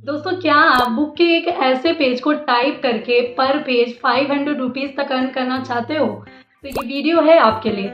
दोस्तों, क्या आप बुक के एक ऐसे पेज को टाइप करके पर पेज 500 रुपीज़ तक अर्न करना चाहते हो? तो ये वीडियो है आपके लिए।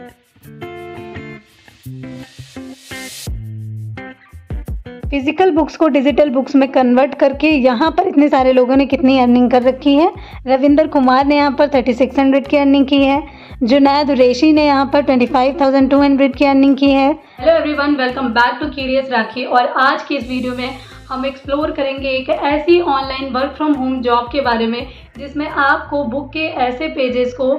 फिजिकल बुक्स को डिजिटल बुक्स में कन्वर्ट करके यहाँ पर इतने सारे लोगों ने कितनी अर्निंग कर रखी है। रविंदर कुमार ने यहाँ पर 3600 की अर्निंग की है। जुनैद कुरैशी ने यहाँ पर 25,200 की अर्निंग की है। Hello everyone, welcome back to Curious Rakhi. और आज की इस वीडियो में हम एक्सप्लोर करेंगे एक ऐसी online work from home job के बारे में जिसमें आपको बुक के ऐसे पेजेस को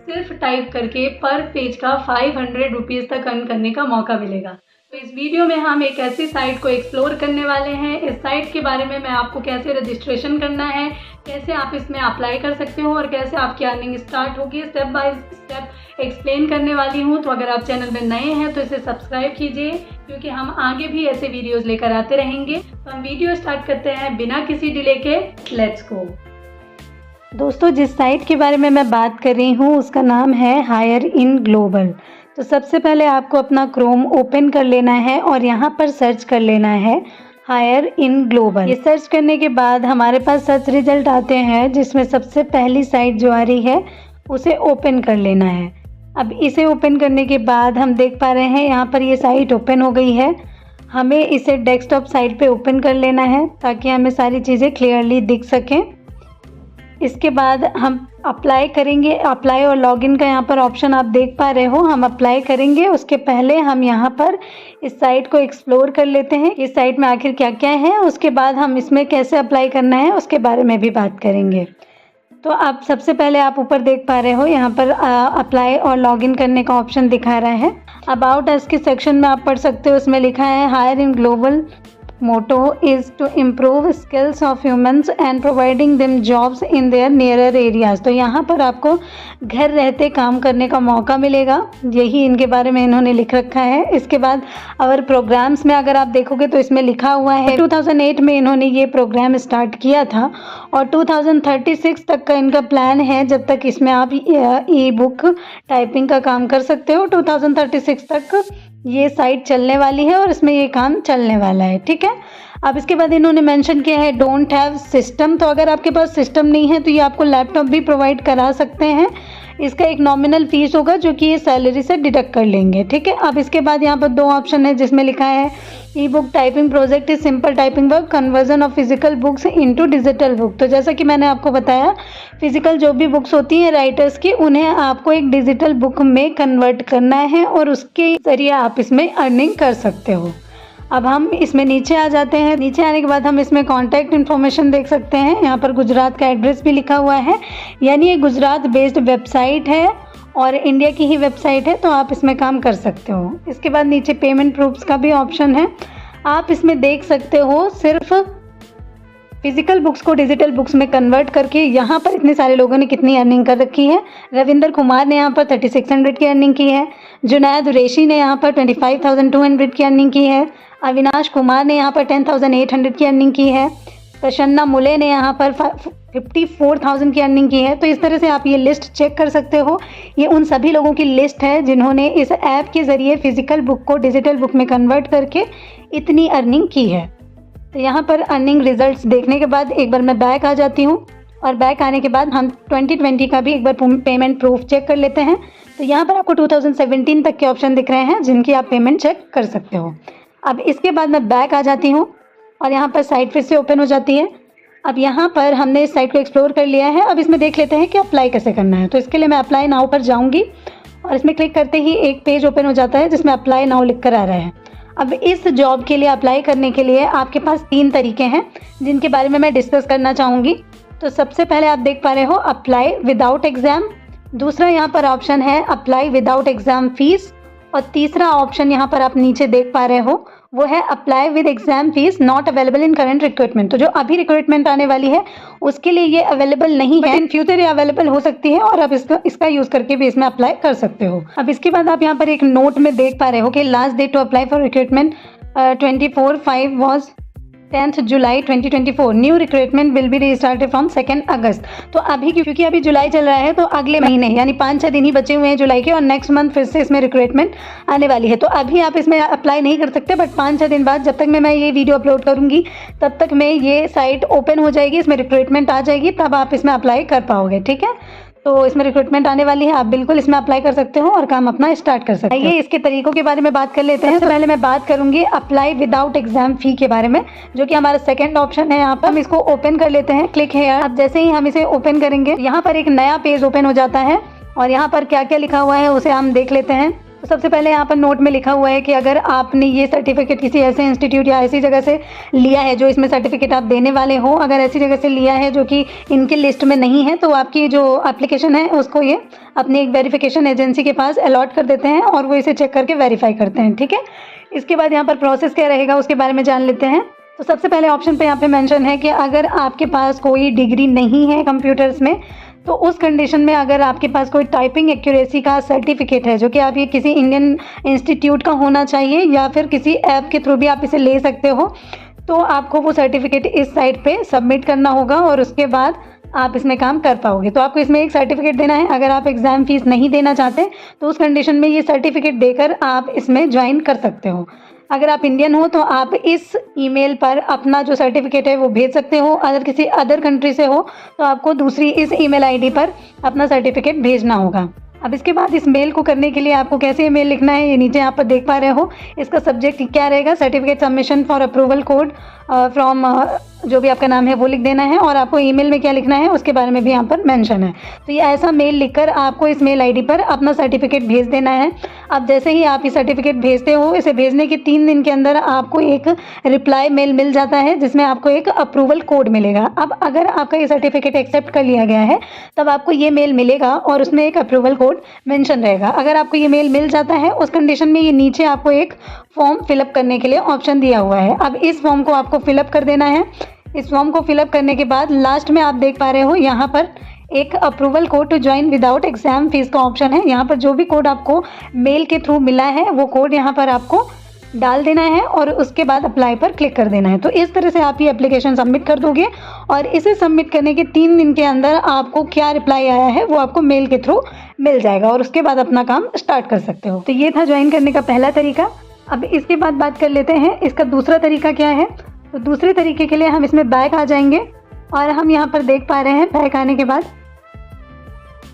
सिर्फ टाइप करके पर पेज का 500 रुपीज़ तक अर्न करने का मौका मिलेगा। तो इस वीडियो में हम एक ऐसी साइट को एक्सप्लोर करने वाले हैं। इस साइट के बारे में मैं आपको कैसे रजिस्ट्रेशन करना है, कैसे आप इसमें अप्लाई कर सकते हो और कैसे आपकी अर्निंग स्टार्ट होगी, स्टेप बाय स्टेप एक्सप्लेन करने वाली हूँ। तो अगर आप चैनल में नए हैं तो इसे सब्सक्राइब कीजिए, क्योंकि हम आगे भी ऐसे वीडियोज़ लेकर आते रहेंगे। तो हम वीडियो स्टार्ट करते हैं बिना किसी डिले के। Let's go. दोस्तों, जिस साइट के बारे में मैं बात कर रही हूँ उसका नाम है हायर इन ग्लोबल। तो सबसे पहले आपको अपना क्रोम ओपन कर लेना है और यहाँ पर सर्च कर लेना है हायर इन ग्लोबल। ये सर्च करने के बाद हमारे पास सर्च रिजल्ट आते हैं, जिसमें सबसे पहली साइट जो आ रही है उसे ओपन कर लेना है। अब इसे ओपन करने के बाद हम देख पा रहे हैं यहाँ पर ये साइट ओपन हो गई है। हमें इसे डेस्कटॉप साइट पे ओपन कर लेना है ताकि हमें सारी चीज़ें क्लियरली दिख सकें। इसके बाद हम अप्लाई करेंगे। अप्लाई और लॉगिन का यहाँ पर ऑप्शन आप देख पा रहे हो। हम अप्लाई करेंगे, उसके पहले हम यहाँ पर इस साइट को एक्सप्लोर कर लेते हैं। इस साइट में आखिर क्या क्या है, उसके बाद हम इसमें कैसे अप्लाई करना है उसके बारे में भी बात करेंगे। तो आप सबसे पहले आप ऊपर देख पा रहे हो यहाँ पर अप्लाई और लॉगिन करने का ऑप्शन दिखा रहा है। अबाउट अस के सेक्शन में आप पढ़ सकते हो, उसमें लिखा है hire in global motto is to improve skills of humans and providing them jobs in their nearer areas। तो यहाँ पर आपको घर रहते काम करने का मौका मिलेगा, यही इनके बारे में इन्होंने लिख रखा है। इसके बाद और प्रोग्राम्स में अगर आप देखोगे तो इसमें लिखा हुआ है 2008 में इन्होंने ये प्रोग्राम स्टार्ट किया था और 2036 तक का इनका प्लान है, जब तक इसमें आप ई बुक टाइपिंग का काम कर सकते हो। 2036 तक ये साइट चलने वाली है और इसमें ये काम चलने वाला है, ठीक है। अब इसके बाद इन्होंने मेंशन किया है डोंट हैव सिस्टम। तो अगर आपके पास सिस्टम नहीं है तो ये आपको लैपटॉप भी प्रोवाइड करा सकते हैं। इसका एक नॉमिनल फीस होगा जो कि ये सैलरी से डिडक्ट कर लेंगे, ठीक है। अब इसके बाद यहाँ पर दो ऑप्शन है जिसमें लिखा है ई book typing project is simple typing work conversion of physical books into digital book. तो जैसा कि मैंने आपको बताया, फिजिकल जो भी बुक्स होती हैं राइटर्स की, उन्हें आपको एक डिजिटल बुक में कन्वर्ट करना है और उसके जरिए आप इसमें अर्निंग कर सकते हो। अब हम इसमें नीचे आ जाते हैं। नीचे आने के बाद हम इसमें कॉन्टैक्ट इन्फॉर्मेशन देख सकते हैं। यहाँ पर गुजरात का एड्रेस भी लिखा हुआ है, यानी ये गुजरात बेस्ड वेबसाइट है और इंडिया की ही वेबसाइट है, तो आप इसमें काम कर सकते हो। इसके बाद नीचे पेमेंट प्रूफ्स का भी ऑप्शन है। आप इसमें देख सकते हो सिर्फ फिजिकल बुक्स को डिजिटल बुक्स में कन्वर्ट करके यहाँ पर इतने सारे लोगों ने कितनी अर्निंग कर रखी है। रविंदर कुमार ने यहाँ पर 3600 की अर्निंग की है। जुनैद कुरैशी ने यहाँ पर 25,200 की अर्निंग की है। अविनाश कुमार ने यहाँ पर 10,800 की अर्निंग की है। प्रसन्ना मुले ने यहाँ पर 54,000 की अर्निंग की है। तो इस तरह से आप ये लिस्ट चेक कर सकते हो। ये उन सभी लोगों की लिस्ट है जिन्होंने इस ऐप के ज़रिए फ़िज़िकल बुक को डिजिटल बुक में कन्वर्ट करके इतनी अर्निंग की है। तो यहाँ पर अर्निंग रिजल्ट्स देखने के बाद एक बार मैं बैक आ जाती हूँ और बैक आने के बाद हम 2020 का भी एक बार पेमेंट प्रूफ चेक कर लेते हैं। तो यहाँ पर आपको 2017 तक के ऑप्शन दिख रहे हैं जिनकी आप पेमेंट चेक कर सकते हो। अब इसके बाद मैं बैक आ जाती हूँ और यहाँ पर साइट फिर से ओपन हो जाती है। अब यहाँ पर हमने इस साइट को एक्सप्लोर कर लिया है। अब इसमें देख लेते हैं कि अप्लाई कैसे करना है। तो इसके लिए मैं अप्लाई नाउ पर जाऊँगी और इसमें क्लिक करते ही एक पेज ओपन हो जाता है जिसमें अप्लाई नाउ लिख कर आ रहा है। अब इस जॉब के लिए अप्लाई करने के लिए आपके पास 3 तरीके हैं जिनके बारे में मैं डिस्कस करना चाहूँगी। तो सबसे पहले आप देख पा रहे हो अप्लाई विदाउट एग्ज़ाम, दूसरा यहाँ पर ऑप्शन है अप्लाई विदाउट एग्ज़ाम फीस, और तीसरा ऑप्शन यहाँ पर आप नीचे देख पा रहे हो वो है apply with exam fees not available in current recruitment. तो जो अभी रिक्रूटमेंट आने वाली है उसके लिए ये अवेलेबल नहीं है, इन फ्यूचर ये अवेलेबल हो सकती है और आप इसका यूज करके भी इसमें अप्लाई कर सकते हो। अब इसके बाद आप यहाँ पर एक नोट में देख पा रहे हो कि last date to apply for recruitment 24/5 was 10th July 2024। New recruitment will be restarted from 2 August. तो अभी क्योंकि अभी जुलाई चल रहा है तो अगले महीने यानी 5-6 दिन ही बचे हुए हैं जुलाई के, और नेक्स्ट मंथ फिर से इसमें रिक्रूटमेंट आने वाली है। तो अभी आप इसमें अप्लाई नहीं कर सकते, बट 5-6 दिन बाद जब तक मैं ये वीडियो अपलोड करूँगी तब तक में ये साइट ओपन हो जाएगी, इसमें रिक्रूटमेंट आ जाएगी, तब आप इसमें अप्लाई कर पाओगे। ठीक है, तो इसमें रिक्रूटमेंट आने वाली है, आप बिल्कुल इसमें अप्लाई कर सकते हो और काम अपना स्टार्ट कर सकते हो। आइए इसके तरीकों के बारे में बात कर लेते हैं। सबसे पहले मैं बात करूंगी अप्लाई विदाउट एग्जाम फी के बारे में, जो कि हमारा सेकंड ऑप्शन है। यहाँ पर हम इसको ओपन कर लेते हैं, क्लिक हेयर। अब जैसे ही हम इसे ओपन करेंगे यहाँ पर एक नया पेज ओपन हो जाता है, और यहाँ पर क्या क्या लिखा हुआ है उसे हम देख लेते हैं। तो सबसे पहले यहाँ पर नोट में लिखा हुआ है कि अगर आपने ये सर्टिफिकेट किसी ऐसे इंस्टीट्यूट या ऐसी जगह से लिया है जो इसमें सर्टिफिकेट आप देने वाले हो, अगर ऐसी जगह से लिया है जो कि इनके लिस्ट में नहीं है, तो आपकी जो एप्लीकेशन है उसको ये अपनी एक वेरिफिकेशन एजेंसी के पास अलॉट कर देते हैं और वो इसे चेक करके वेरीफाई करते हैं। ठीक है, इसके बाद यहाँ पर प्रोसेस क्या रहेगा उसके बारे में जान लेते हैं। तो सबसे पहले ऑप्शन पे यहाँ पे मेंशन है कि अगर आपके पास कोई डिग्री नहीं है कंप्यूटर्स में, तो उस कंडीशन में अगर आपके पास कोई टाइपिंग एक्यूरेसी का सर्टिफिकेट है, जो कि आप ये किसी इंडियन इंस्टीट्यूट का होना चाहिए या फिर किसी ऐप के थ्रू भी आप इसे ले सकते हो, तो आपको वो सर्टिफिकेट इस साइट पे सबमिट करना होगा और उसके बाद आप इसमें काम कर पाओगे। तो आपको इसमें एक सर्टिफिकेट देना है। अगर आप एग्ज़ाम फीस नहीं देना चाहते तो उस कंडीशन में ये सर्टिफिकेट देकर आप इसमें ज्वाइन कर सकते हो। अगर आप इंडियन हो तो आप इस ईमेल पर अपना जो सर्टिफिकेट है वो भेज सकते हो। अगर किसी अदर कंट्री से हो तो आपको दूसरी इस ईमेल आईडी पर अपना सर्टिफिकेट भेजना होगा। अब इसके बाद इस मेल को करने के लिए आपको कैसे मेल लिखना है, ये नीचे यहाँ पर देख पा रहे हो। इसका सब्जेक्ट क्या रहेगा, certificate submission for approval code from जो भी आपका नाम है वो लिख देना है, और आपको ईमेल में क्या लिखना है उसके बारे में भी यहाँ पर मेंशन है। तो ये ऐसा मेल लिखकर आपको इस मेल आईडी पर अपना सर्टिफिकेट भेज देना है। अब जैसे ही आप ये सर्टिफिकेट भेजते हो, इसे भेजने के 3 दिन के अंदर आपको एक रिप्लाई मेल मिल जाता है जिसमें आपको एक अप्रूवल कोड मिलेगा। अब अगर आपका ये सर्टिफिकेट एक्सेप्ट कर लिया गया है तब आपको ये मेल मिलेगा और उसमें एक अप्रूवल कोड मेंशन रहेगा। अगर आपको ये मेल मिल जाता है उस कंडीशन में ये नीचे आपको एक फॉर्म फिलअप करने के लिए ऑप्शन दिया हुआ है। अब इस फॉर्म को आपको फिलअप कर देना है। इस फॉर्म को फिलअप करने के बाद लास्ट में आप देख पा रहे हो यहाँ पर एक approval code to join without exam fees का ऑप्शन है। यहाँ पर जो भी कोड आपको मेल के थ्रू मिला है वो कोड यहाँ पर आपको डाल देना है और उसके बाद अप्लाई पर क्लिक कर देना है। तो इस तरह से आप ये एप्लीकेशन सबमिट कर दोगे और इसे सबमिट करने के 3 दिन के अंदर आपको क्या रिप्लाई आया है वो आपको मेल के थ्रू मिल जाएगा और उसके बाद अपना काम स्टार्ट कर सकते हो। तो ये था ज्वाइन करने का पहला तरीका। अब इसके बाद बात कर लेते हैं इसका दूसरा तरीका क्या है। तो दूसरे तरीके के लिए हम इसमें बैक आ जाएंगे और हम यहाँ पर देख पा रहे हैं बैक आने के बाद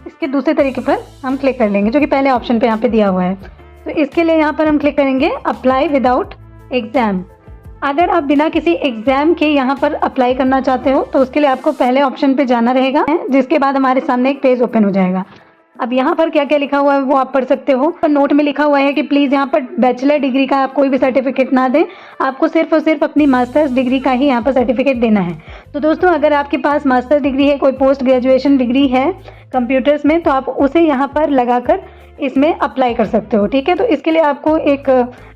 इसके दूसरे तरीके पर हम क्लिक कर लेंगे जो कि पहले ऑप्शन पे यहाँ पे दिया हुआ है। तो इसके लिए यहाँ पर हम क्लिक करेंगे अप्लाई विदाउट एग्जाम। अगर आप बिना किसी एग्जाम के यहाँ पर अप्लाई करना चाहते हो तो उसके लिए आपको पहले ऑप्शन पे जाना रहेगा, जिसके बाद हमारे सामने एक पेज ओपन हो जाएगा। अब यहाँ पर क्या क्या लिखा हुआ है वो आप पढ़ सकते हो। नोट में लिखा हुआ है कि प्लीज़ यहाँ पर बैचलर डिग्री का आप कोई भी सर्टिफिकेट ना दें, आपको सिर्फ और सिर्फ अपनी मास्टर्स डिग्री का ही यहाँ पर सर्टिफिकेट देना है। तो दोस्तों अगर आपके पास मास्टर्स डिग्री है, कोई पोस्ट ग्रेजुएशन डिग्री है कंप्यूटर्स में, तो आप उसे यहाँ पर लगाकर इसमें अप्लाई कर सकते हो। ठीक है, तो इसके लिए आपको एक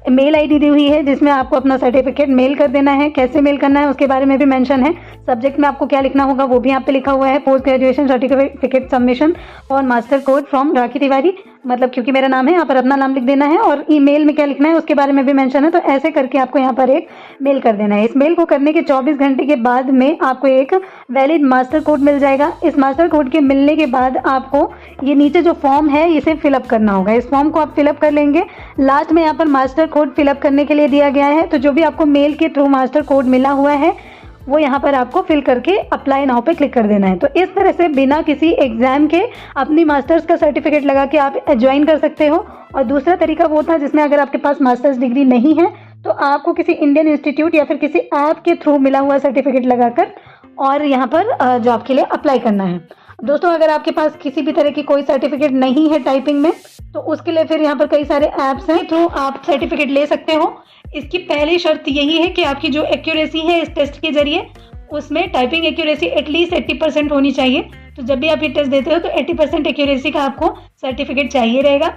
मेल आईडी दी हुई है जिसमें आपको अपना सर्टिफिकेट मेल कर देना है। कैसे मेल करना है उसके बारे में भी मेंशन है। सब्जेक्ट में आपको क्या लिखना होगा वो भी यहाँ पे लिखा हुआ है, पोस्ट ग्रेजुएशन सर्टिफिकेट सबमिशन और मास्टर कोड फ्रॉम राखी तिवारी, मतलब क्योंकि मेरा नाम है यहाँ पर अपना नाम लिख देना है, और ईमेल में क्या लिखना है उसके बारे में भी मेंशन है। तो ऐसे करके आपको यहाँ पर एक मेल कर देना है। इस मेल को करने के 24 घंटे के बाद में आपको एक वैलिड मास्टर कोड मिल जाएगा। इस मास्टर कोड के मिलने के बाद आपको ये नीचे जो फॉर्म है इसे फिलअप करना होगा। इस फॉर्म को आप फिलअप कर लेंगे। लास्ट में यहाँ पर मास्टर कोड फिलअप करने के लिए दिया गया है, तो जो भी आपको मेल के थ्रू मास्टर कोड मिला हुआ है वो यहाँ पर आपको फिल करके अप्लाई नाउ पे क्लिक कर देना है। तो इस तरह से बिना किसी एग्जाम के अपनी मास्टर्स का सर्टिफिकेट लगा के आप ज्वाइन कर सकते हो। और दूसरा तरीका वो था जिसमें अगर आपके पास मास्टर्स डिग्री नहीं है तो आपको किसी इंडियन इंस्टीट्यूट या फिर किसी ऐप के थ्रू मिला हुआ सर्टिफिकेट लगाकर और यहाँ पर जॉब के लिए अप्लाई करना है। दोस्तों अगर आपके पास किसी भी तरह की कोई सर्टिफिकेट नहीं है टाइपिंग में, तो उसके लिए फिर यहाँ पर कई सारे ऐप्स हैं तो आप सर्टिफिकेट ले सकते हो। इसकी पहली शर्त यही है कि आपकी जो एक्यूरेसी है इस टेस्ट के जरिए, उसमें टाइपिंग एक्यूरेसी एटलीस्ट 80% होनी चाहिए। तो जब भी आप ये टेस्ट देते हो तो 80% एक्यूरेसी का आपको सर्टिफिकेट चाहिए रहेगा।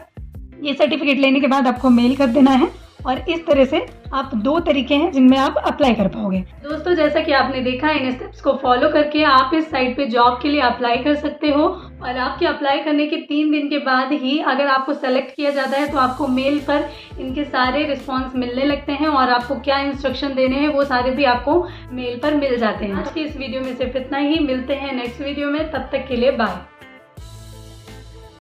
ये सर्टिफिकेट लेने के बाद आपको मेल कर देना है और इस तरह से आप 2 तरीके हैं जिनमें आप अप्लाई कर पाओगे। दोस्तों जैसा कि आपने देखा, इन स्टेप्स को फॉलो करके आप इस साइट पे जॉब के लिए अप्लाई कर सकते हो और आपके अप्लाई करने के 3 दिन के बाद ही अगर आपको सेलेक्ट किया जाता है तो आपको मेल पर इनके सारे रिस्पॉन्स मिलने लगते हैं और आपको क्या इंस्ट्रक्शन देने हैं वो सारे भी आपको मेल पर मिल जाते हैं। आज की इस वीडियो में सिर्फ इतना ही, मिलते हैं नेक्स्ट वीडियो में, तब तक के लिए बाय।